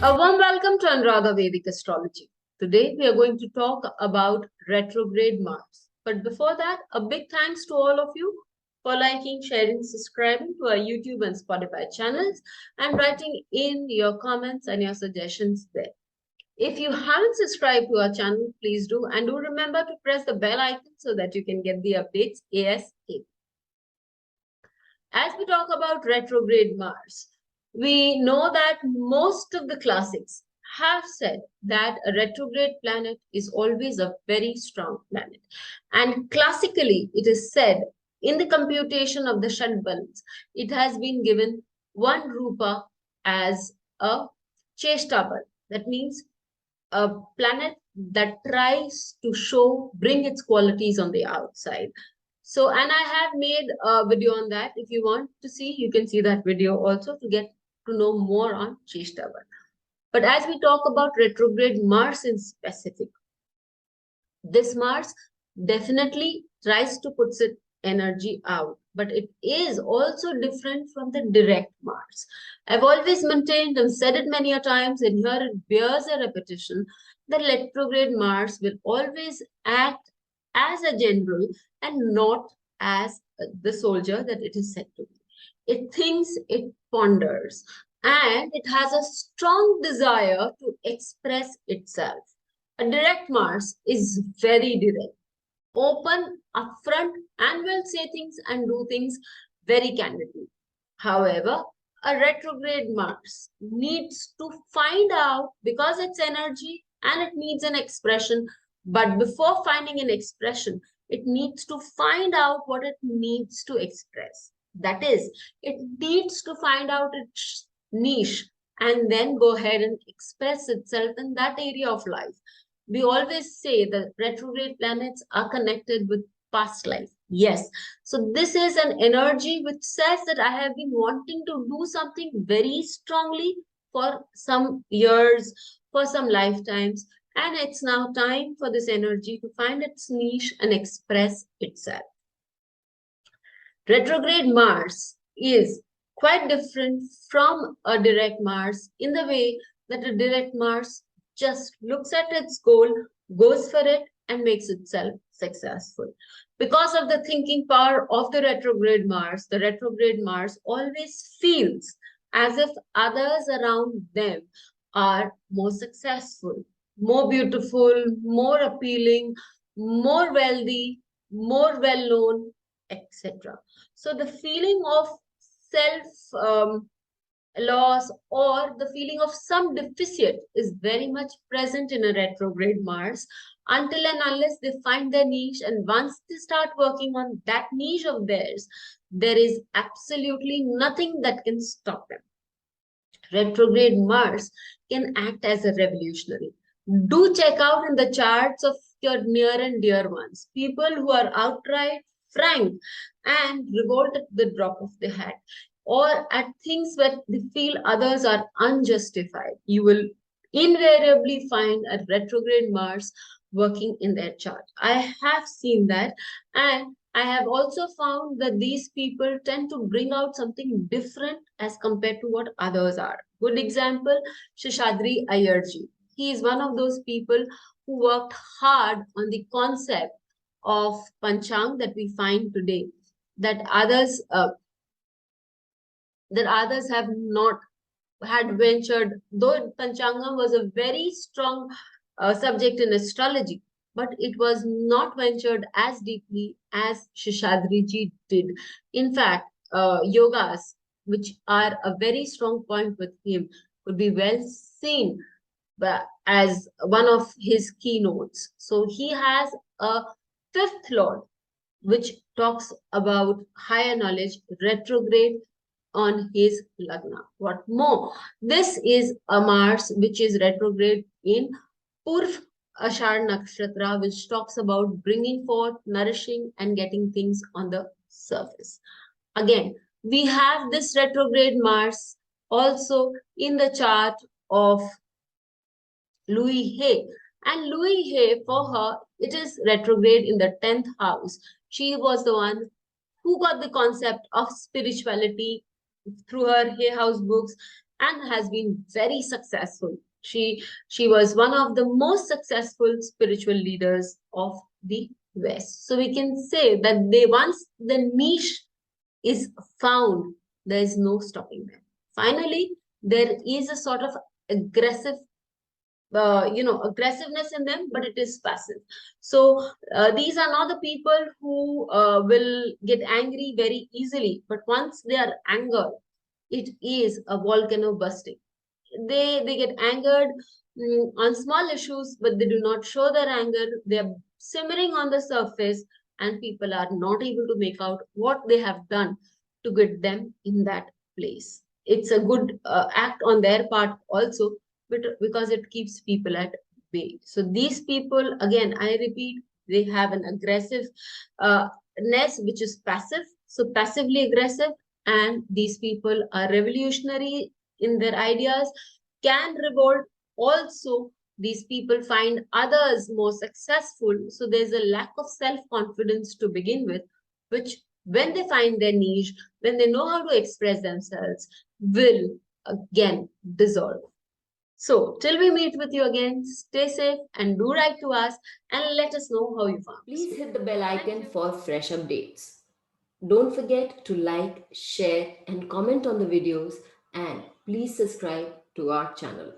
A warm welcome to Anuradha Vedic Astrology. Today we are going to talk about retrograde Mars. But before that, a big thanks to all of you for liking, sharing, subscribing to our YouTube and Spotify channels and writing in your comments and your suggestions there. If you haven't subscribed to our channel, please do, and do remember to press the bell icon so that you can get the updates ASAP. As we talk about retrograde Mars, we know that most of the classics have said that a retrograde planet is always a very strong planet. And classically, it is said in the computation of the Shadbanas, it has been given one rupa as a cheshtabal. That means a planet that tries to bring its qualities on the outside. So, and I have made a video on that. If you want to see, you can see that video also to get to know more on Cheshtavan. But as we talk about retrograde Mars in specific, this Mars definitely tries to put its energy out, but it is also different from the direct Mars. I've always maintained and said it many a times, and here it bears a repetition, that retrograde Mars will always act as a general and not as the soldier that it is said to be. It thinks, it ponders, and it has a strong desire to express itself. A direct Mars is very direct, open, upfront, and will say things and do things very candidly. However, a retrograde Mars needs to find out, because it's energy and it needs an expression, but before finding an expression, it needs to find out what it needs to express. That is, it needs to find out its niche and then go ahead and express itself in that area of life. We always say that retrograde planets are connected with past life. Yes. So this is an energy which says that I have been wanting to do something very strongly for some years, for some lifetimes. And it's now time for this energy to find its niche and express itself. Retrograde Mars is quite different from a direct Mars in the way that a direct Mars just looks at its goal, goes for it, and makes itself successful. Because of the thinking power of the retrograde Mars always feels as if others around them are more successful, more beautiful, more appealing, more wealthy, more well-known, etc. So the feeling of self-loss or the feeling of some deficit is very much present in a retrograde Mars until and unless they find their niche. And once they start working on that niche of theirs, there is absolutely nothing that can stop them. Retrograde Mars can act as a revolutionary. Do check out in the charts of your near and dear ones, people who are outright frank and revolt at the drop of the hat, or at things where they feel others are unjustified. You will invariably find a retrograde Mars working in their chart. I have seen that, and I have also found that these people tend to bring out something different as compared to what others are. Good example, Sheshadri Ayarji. He is one of those people who worked hard on the concept of Panchang that we find today, that others have not had ventured, though Panchanga was a very strong subject in astrology, but it was not ventured as deeply as Sheshadriji did. In fact, yogas, which are a very strong point with him, would be well seen as one of his keynotes. So he has a fifth lord, which talks about higher knowledge, retrograde on his Lagna. What more? This is a Mars which is retrograde in Purv Ashar Nakshatra, which talks about bringing forth, nourishing, and getting things on the surface. Again, we have this retrograde Mars also in the chart of Louis Hay. And Louis Hay, for her, it is retrograde in the 10th house. She was the one who got the concept of spirituality through her Hay House books. and has been very successful. She was one of the most successful spiritual leaders of the West. So we can say that they once the niche is found, there is no stopping them. Finally, there is a sort of aggressive aggressiveness in them, but it is passive. So these are not the people who will get angry very easily, but once they are angered, it is a volcano busting. They get angered on small issues, but they do not show their anger. They are simmering on the surface, and people are not able to make out what they have done to get them in that place. It's a good act on their part also, but because it keeps people at bay. So these people, again, I repeat, they have an aggressive ness which is passive, so passively aggressive, and these people are revolutionary in their ideas, can revolt. Also, these people find others more successful, so there's a lack of self-confidence to begin with, which when they find their niche, when they know how to express themselves, will again dissolve. So, till we meet with you again, stay safe and do write to us and let us know how you found this Please video. hit the bell Thank icon you. for fresh updates. Don't forget to like, share, and comment on the videos, and please subscribe to our channel.